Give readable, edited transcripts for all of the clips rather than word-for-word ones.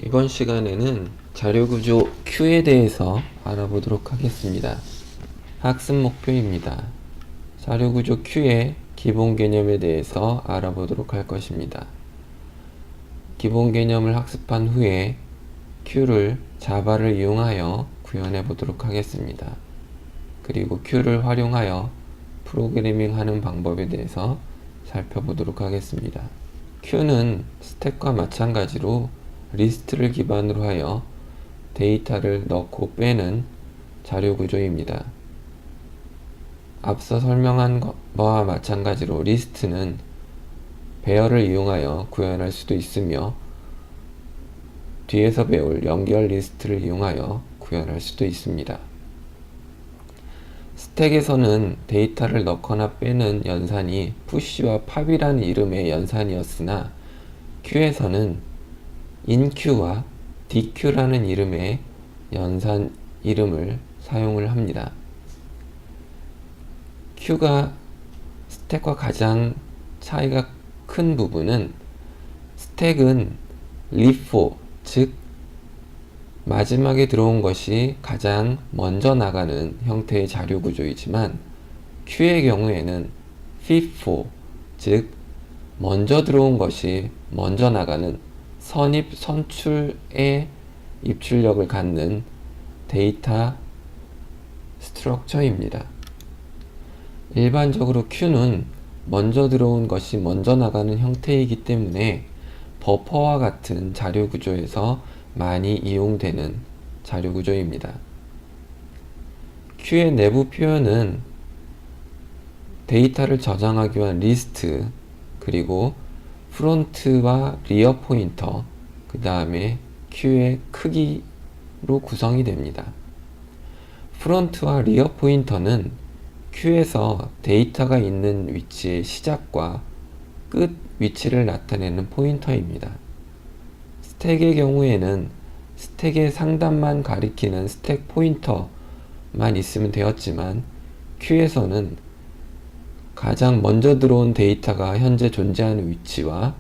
이번 시간에는 자료구조 Q에 대해서 알아보도록 하겠습니다. 학습 목표입니다. 자료구조 Q의 기본 개념에 대해서 알아보도록 할 것입니다. 기본 개념을 학습한 후에 Q를 자바를 이용하여 구현해 보도록 하겠습니다. 그리고 Q를 활용하여 프로그래밍 하는 방법에 대해서 살펴보도록 하겠습니다. Q는 스택과 마찬가지로 리스트를 기반으로 하여 데이터를 넣고 빼는 자료 구조입니다. 앞서 설명한 것과 마찬가지로 리스트는 배열을 이용하여 구현할 수도 있으며 뒤에서 배울 연결 리스트를 이용하여 구현할 수도 있습니다. 스택에서는 데이터를 넣거나 빼는 연산이 푸시와 팝이라는 이름의 연산이었으나 Q에서는 inQ와 deQ라는 이름의 연산 이름을 사용을 합니다. Q가 스택과 가장 차이가 큰 부분은 스택은 LIFO, 즉 마지막에 들어온 것이 가장 먼저 나가는 형태의 자료 구조이지만 Q의 경우에는 FIFO, 즉 먼저 들어온 것이 먼저 나가는 선입, 선출의 입출력을 갖는 데이터 스트럭처입니다. 일반적으로 Q는 먼저 들어온 것이 먼저 나가는 형태이기 때문에 버퍼와 같은 자료 구조에서 많이 이용되는 자료 구조입니다. Q의 내부 표현은 데이터를 저장하기 위한 리스트, 그리고 프론트와 리어 포인터, 그 다음에 Q의 크기로 구성이 됩니다. 프론트와 리어 포인터는 Q에서 데이터가 있는 위치의 시작과 끝 위치를 나타내는 포인터입니다. 스택의 경우에는 스택의 상단만 가리키는 스택 포인터만 있으면 되었지만 Q에서는 가장 먼저 들어온 데이터가 현재 존재하는 위치와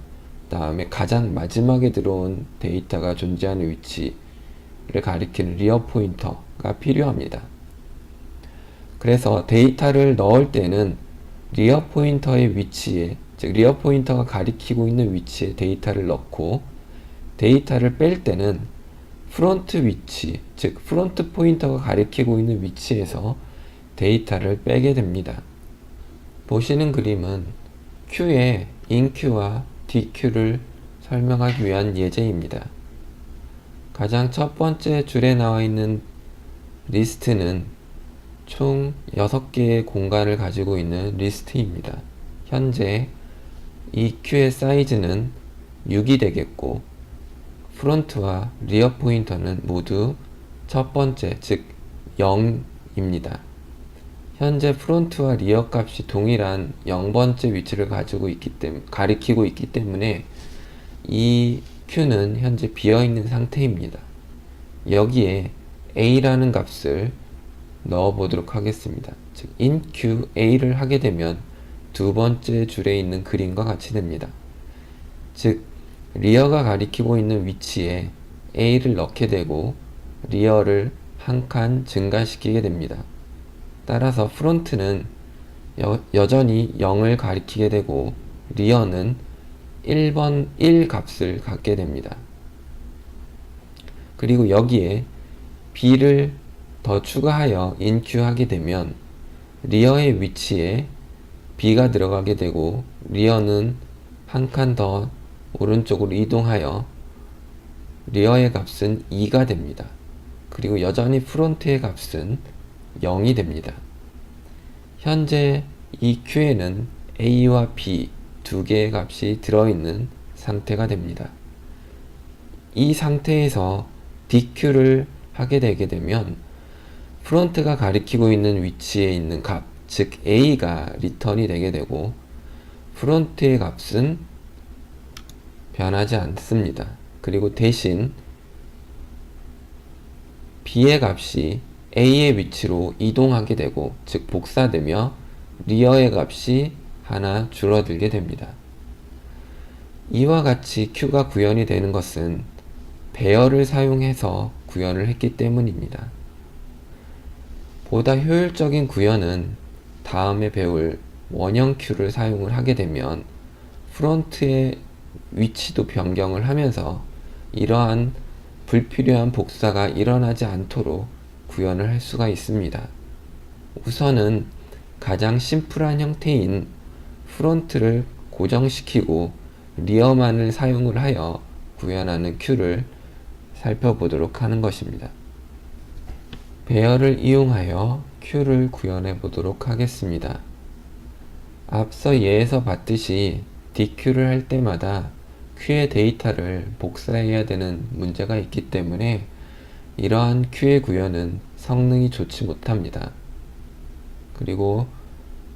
다음에 가장 마지막에 들어온 데이터가 존재하는 위치를 가리키는 리어 포인터가 필요합니다. 그래서 데이터를 넣을 때는 리어 포인터의 위치에, 즉 리어 포인터가 가리키고 있는 위치에 데이터를 넣고, 데이터를 뺄 때는 프론트 위치, 즉 프론트 포인터가 가리키고 있는 위치에서 데이터를 빼게 됩니다. 보시는 그림은 Q의 inQ와 deQ를 설명하기 위한 예제입니다. 가장 첫 번째 줄에 나와 있는 리스트는 총 6개의 공간을 가지고 있는 리스트입니다. 현재 이 Q의 사이즈는 6이 되겠고, 프론트와 리어 포인터는 모두 첫 번째, 즉 0입니다. 현재 프론트와 리어 값이 동일한 0번째 위치를 가리키고 있기 때문에 이 Q는 현재 비어있는 상태입니다. 여기에 A라는 값을 넣어 보도록 하겠습니다. 즉 inQ A를 하게 되면 두 번째 줄에 있는 그림과 같이 됩니다. 즉 리어가 가리키고 있는 위치에 A를 넣게 되고 리어를 한 칸 증가시키게 됩니다. 따라서 프론트는 여전히 0을 가리키게 되고 리어는 1 값을 갖게 됩니다. 그리고 여기에 B를 더 추가하여 inQ 하게 되면 리어의 위치에 B가 들어가게 되고 리어는 한 칸 더 오른쪽으로 이동하여 리어의 값은 2가 됩니다. 그리고 여전히 프론트의 값은 0이 됩니다. 현재 이 Q에는 A와 B 두 개의 값이 들어있는 상태가 됩니다. 이 상태에서 deQ를 하게 되게 되면 프론트가 가리키고 있는 위치에 있는 값, 즉 A가 리턴이 되게 되고 프론트의 값은 변하지 않습니다. 그리고 대신 B의 값이 A의 위치로 이동하게 되고, 즉 복사되며 리어의 값이 하나 줄어들게 됩니다. 이와 같이 Q가 구현이 되는 것은 배열을 사용해서 구현을 했기 때문입니다. 보다 효율적인 구현은 다음에 배울 원형 큐를 사용을 하게 되면 프론트의 위치도 변경을 하면서 이러한 불필요한 복사가 일어나지 않도록 구현을 할 수가 있습니다. 우선은 가장 심플한 형태인 프론트를 고정시키고 리어만을 사용을 하여 구현하는 큐를 살펴보도록 하는 것입니다. 배열을 이용하여 큐를 구현해 보도록 하겠습니다. 앞서 예에서 봤듯이 DQ를 할 때마다 큐의 데이터를 복사해야 되는 문제가 있기 때문에 이러한 큐의 구현은 성능이 좋지 못합니다. 그리고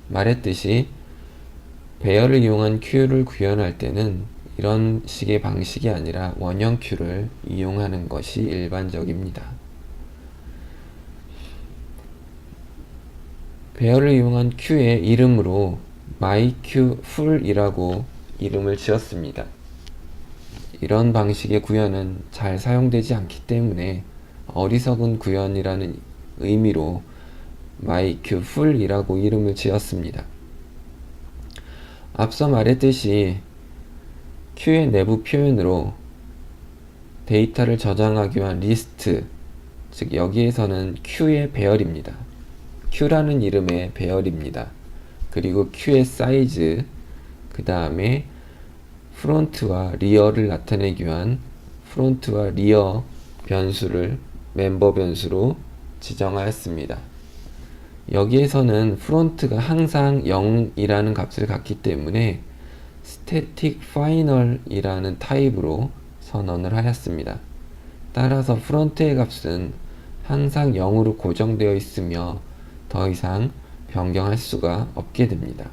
말했듯이 배열을 이용한 큐를 구현할 때는 이런 식의 방식이 아니라 원형 큐를 이용하는 것이 일반적입니다. 배열을 이용한 큐의 이름으로 myQfull이라고 이름을 지었습니다. 이런 방식의 구현은 잘 사용되지 않기 때문에 어리석은 구현이라는 의미로 myQfull이라고 이름을 지었습니다. 앞서 말했듯이 큐의 내부 표현으로 데이터를 저장하기 위한 리스트, 즉 여기에서는 큐의 배열입니다. 큐라는 이름의 배열입니다. 그리고 큐의 사이즈, 그 다음에 프론트와 리어를 나타내기 위한 프론트와 리어 변수를 멤버 변수로 지정하였습니다. 여기에서는 프론트가 항상 0이라는 값을 갖기 때문에 static final이라는 타입으로 선언을 하였습니다. 따라서 프론트의 값은 항상 0으로 고정되어 있으며 더 이상 변경할 수가 없게 됩니다.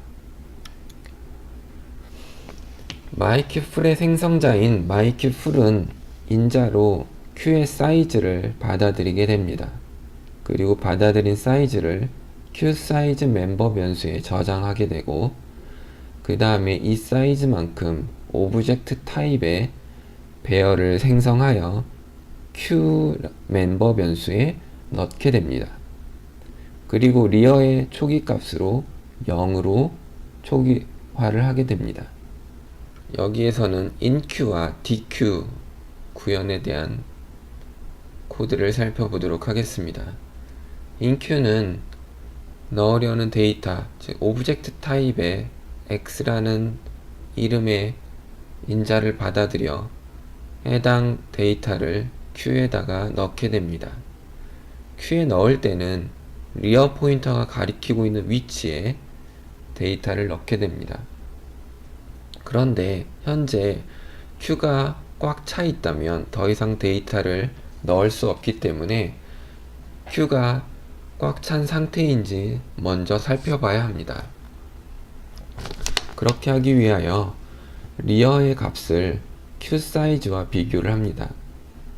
myQfull의 생성자인 myQfull은 인자로 큐의 사이즈를 받아들이게 됩니다. 그리고 받아들인 사이즈를 QSize 멤버 변수에 저장하게 되고 그 다음에 이 사이즈만큼 오브젝트 타입의 배열을 생성하여 Q 멤버 변수에 넣게 됩니다. 그리고 리어의 초기 값으로 0으로 초기화를 하게 됩니다. 여기에서는 inQ와 DQ 구현에 대한 코드를 살펴보도록 하겠습니다. inQ는 넣으려는 데이터, 즉 오브젝트 타입의 x라는 이름의 인자를 받아들여 해당 데이터를 Q에다가 넣게 됩니다. Q에 넣을 때는 리어 포인터가 가리키고 있는 위치에 데이터를 넣게 됩니다. 그런데 현재 Q가 꽉 차 있다면 더 이상 데이터를 넣을 수 없기 때문에 Q가 꽉 찬 상태인지 먼저 살펴봐야 합니다. 그렇게 하기 위하여 리어의 값을 QSize와 비교를 합니다.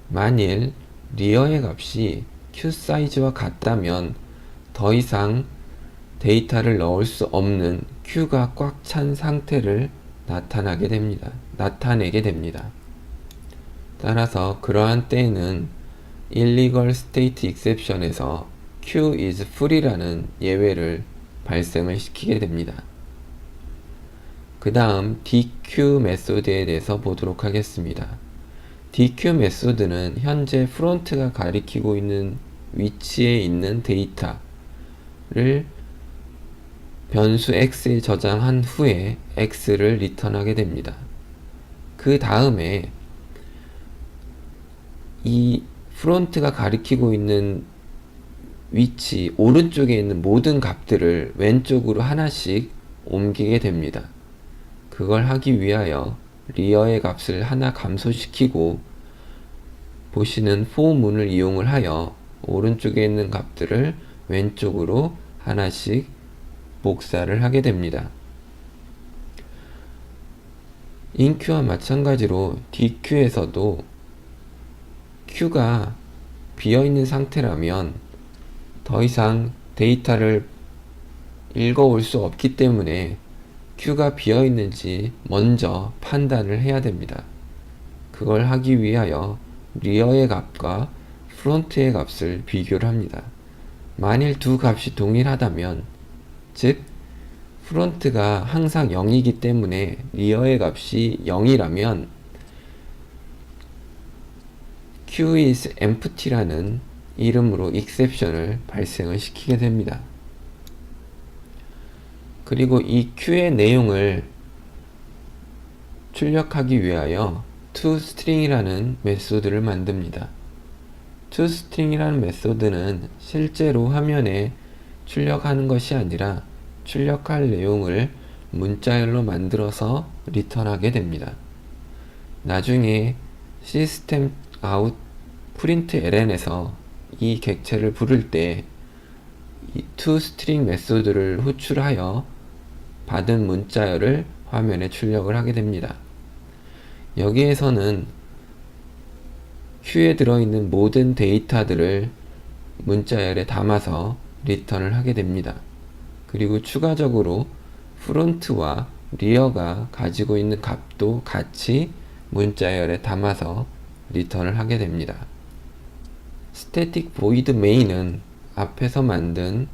만일 리어의 값이 QSize와 같다면 더 이상 데이터를 넣을 수 없는 Q가 꽉 찬 상태를 나타내게 됩니다. 따라서 그러한 때에는 illegal state exception에서 Q is full이라는 예외를 발생을 시키게 됩니다. 그 다음 DQ 메소드에 대해서 보도록 하겠습니다. DQ 메소드는 현재 프론트가 가리키고 있는 위치에 있는 데이터를 변수 x에 저장한 후에 x를 리턴하게 됩니다. 그 다음에 이 프론트가 가리키고 있는 위치 오른쪽에 있는 모든 값들을 왼쪽으로 하나씩 옮기게 됩니다. 그걸 하기 위하여 리어의 값을 하나 감소시키고 보시는 for 문을 이용을 하여 오른쪽에 있는 값들을 왼쪽으로 하나씩 복사를 하게 됩니다. inQ와 마찬가지로 DQ에서도 Q가 비어있는 상태라면 더 이상 데이터를 읽어올 수 없기 때문에 Q가 비어있는지 먼저 판단을 해야 됩니다. 그걸 하기 위하여 리어의 값과 프론트의 값을 비교를 합니다. 만일 두 값이 동일하다면, 즉 프론트가 항상 0이기 때문에 리어의 값이 0이라면 q is empty라는 이름으로 exception을 발생을 시키게 됩니다. 그리고 이 q의 내용을 출력하기 위하여 toString이라는 메소드를 만듭니다. toString이라는 메소드는 실제로 화면에 출력하는 것이 아니라 출력할 내용을 문자열로 만들어서 리턴하게 됩니다. 나중에 시스템 아웃 println에서 이 객체를 부를 때 이 toString 메소드를 호출하여 받은 문자열을 화면에 출력을 하게 됩니다. 여기에서는 queue에 들어있는 모든 데이터들을 문자열에 담아서 리턴을 하게 됩니다. 그리고 추가적으로 프론트와 리어가 가지고 있는 값도 같이 문자열에 담아서 리턴을 하게 됩니다. static void main은 앞에서 만든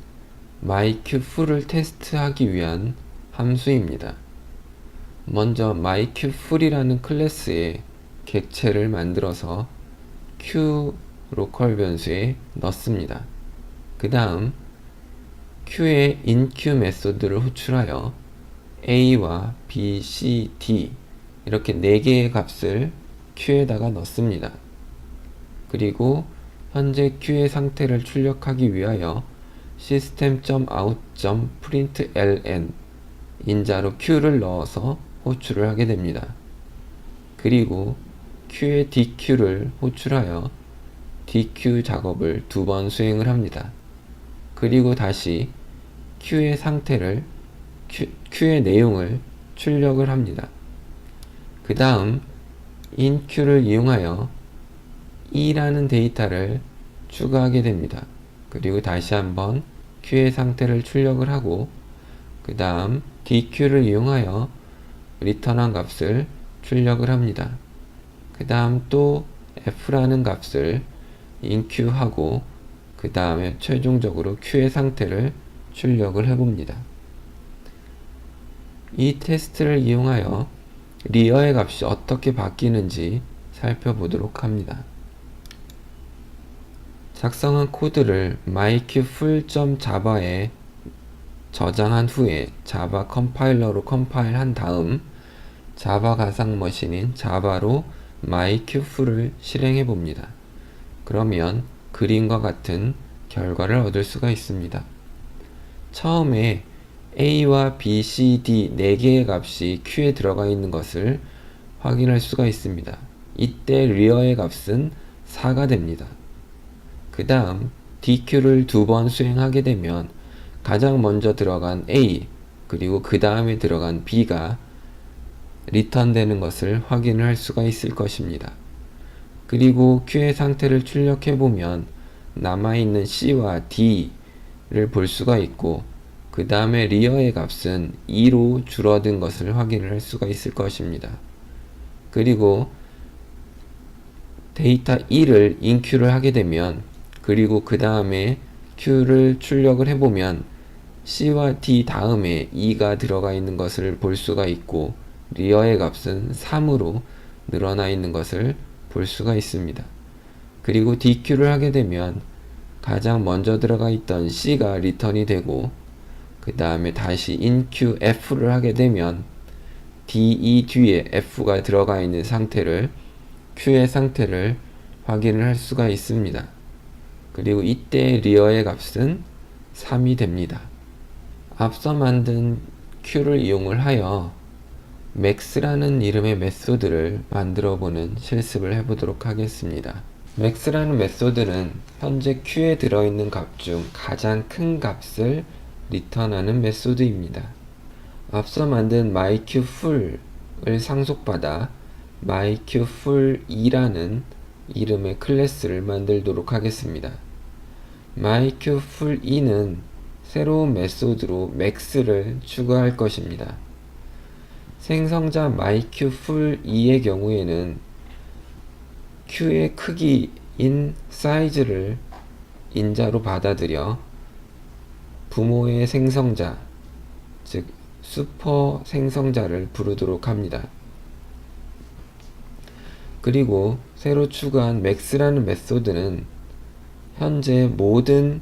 myQfull을 테스트하기 위한 함수입니다. 먼저 myQfull이라는 클래스에 객체를 만들어서 q 로컬 변수에 넣습니다. 그 다음 q의 inQ 메소드를 호출하여 a와 b, c, d 이렇게 4개의 값을 q에다가 넣습니다. 그리고 현재 q의 상태를 출력하기 위하여 system.out.println 인자로 q를 넣어서 호출을 하게 됩니다. 그리고 q의 dq를 호출하여 dq 작업을 2번 수행을 합니다. 그리고 다시 q의 상태를 q의 내용을 출력을 합니다. 그 다음 inQ를 이용하여 e라는 데이터를 추가하게 됩니다. 그리고 다시 한번 q의 상태를 출력을 하고 그 다음 dq를 이용하여 리턴한 값을 출력을 합니다. 그 다음 또 f라는 값을 inQ하고 그 다음에 최종적으로 q의 상태를 출력을 해봅니다. 이 테스트를 이용하여 리어의 값이 어떻게 바뀌는지 살펴보도록 합니다. 작성한 코드를 myQfull.java에 저장한 후에 자바 컴파일러로 컴파일한 다음 자바 가상 머신인 자바로 myQfull을 실행해 봅니다. 그러면 그림과 같은 결과를 얻을 수가 있습니다. 처음에 a와 b, c, d 4개의 값이 q에 들어가 있는 것을 확인할 수가 있습니다. 이때 리어의 값은 4가 됩니다. 그 다음 dq를 2번 수행하게 되면 가장 먼저 들어간 a 그리고 그 다음에 들어간 b가 리턴되는 것을 확인을 할 수가 있을 것입니다. 그리고 q의 상태를 출력해 보면 남아있는 c와 d를 볼 수가 있고 그 다음에 리어의 값은 2로 줄어든 것을 확인을 할 수가 있을 것입니다. 그리고 데이터 2를 inQ를 하게 되면 그리고 그 다음에 q를 출력을 해보면 c와 d 다음에 2가 들어가 있는 것을 볼 수가 있고 리어의 값은 3으로 늘어나 있는 것을 볼 수가 있습니다. 그리고 dq를 하게 되면 가장 먼저 들어가 있던 c가 리턴이 되고 그 다음에 다시 inQ f를 하게 되면 de 뒤에 f가 들어가 있는 상태를 q의 상태를 확인을 할 수가 있습니다. 그리고 이때 리어의 값은 3이 됩니다. 앞서 만든 q를 이용을 하여 max라는 이름의 메소드를 만들어 보는 실습을 해보도록 하겠습니다. max라는 메소드는 현재 q에 들어있는 값 중 가장 큰 값을 리턴하는 메소드입니다. 앞서 만든 myQfull을 상속받아 myQfull2라는 이름의 클래스를 만들도록 하겠습니다. myQfull2는 새로운 메소드로 max를 추가할 것입니다. 생성자 myQfull2의 경우에는 Q의 크기인 사이즈를 인자로 받아들여 부모의 생성자, 즉 슈퍼 생성자를 부르도록 합니다. 그리고 새로 추가한 max라는 메소드는 현재 모든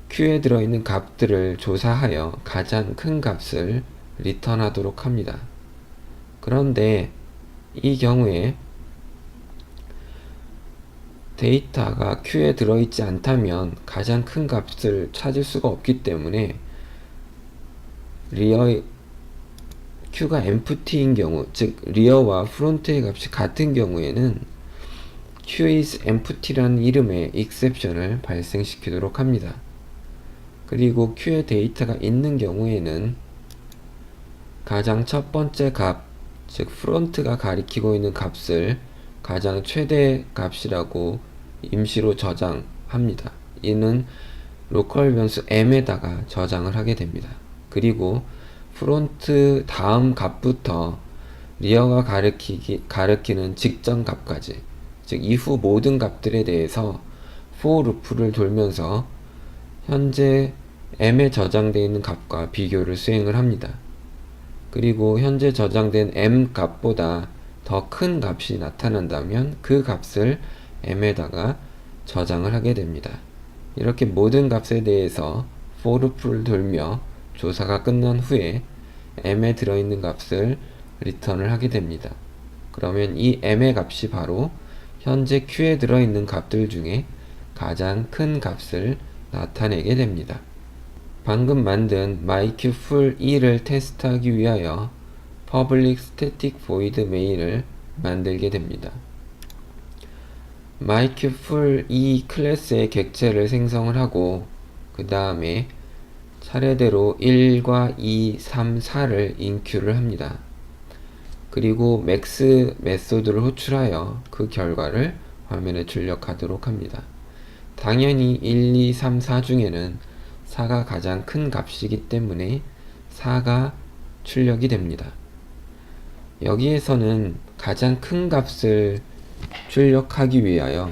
Q에 들어있는 값들을 조사하여 가장 큰 값을 리턴하도록 합니다. 그런데 이 경우에 데이터가 Q에 들어있지 않다면 가장 큰 값을 찾을 수가 없기 때문에 Q가 empty인 경우, 즉 rear와 front의 값이 같은 경우에는 Q is empty라는 이름의 exception을 발생시키도록 합니다. 그리고 Q에 데이터가 있는 경우에는 가장 첫 번째 값, 즉 front가 가리키고 있는 값을 가장 최대 값이라고 임시로 저장합니다. 이는 로컬 변수 m에다가 저장을 하게 됩니다. 그리고 프론트 다음 값부터 리어가 가리키는 직전 값까지, 즉 이후 모든 값들에 대해서 for 루프를 돌면서 현재 m에 저장되어 있는 값과 비교를 수행을 합니다. 그리고 현재 저장된 m 값보다 더 큰 값이 나타난다면 그 값을 m에다가 저장을 하게 됩니다. 이렇게 모든 값에 대해서 for 루프를 돌며 조사가 끝난 후에 m에 들어있는 값을 리턴을 하게 됩니다. 그러면 이 m의 값이 바로 현재 Q에 들어있는 값들 중에 가장 큰 값을 나타내게 됩니다. 방금 만든 myQfull E를 테스트하기 위하여 public static void main을 만들게 됩니다. myQfull E 클래스의 객체를 생성을 하고 그 다음에 차례대로 1과 2, 3, 4를 인큐를 합니다. 그리고 max 메소드를 호출하여 그 결과를 화면에 출력하도록 합니다. 당연히 1, 2, 3, 4 중에는 4가 가장 큰 값이기 때문에 4가 출력이 됩니다. 여기에서는 가장 큰 값을 출력하기 위하여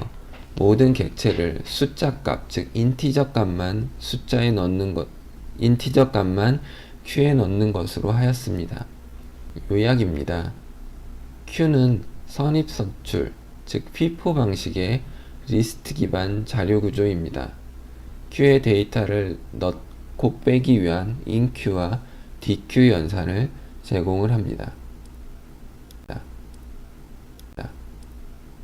모든 객체를 숫자 값, 즉 인티저 값만 숫자에 넣는 것, 인티저 값만 Q에 넣는 것으로 하였습니다. 요약입니다. Q는 선입선출, 즉 FIFO 방식의 리스트 기반 자료 구조입니다. Q의 데이터를 넣고 빼기 위한 inQ와 deq 연산을 제공을 합니다.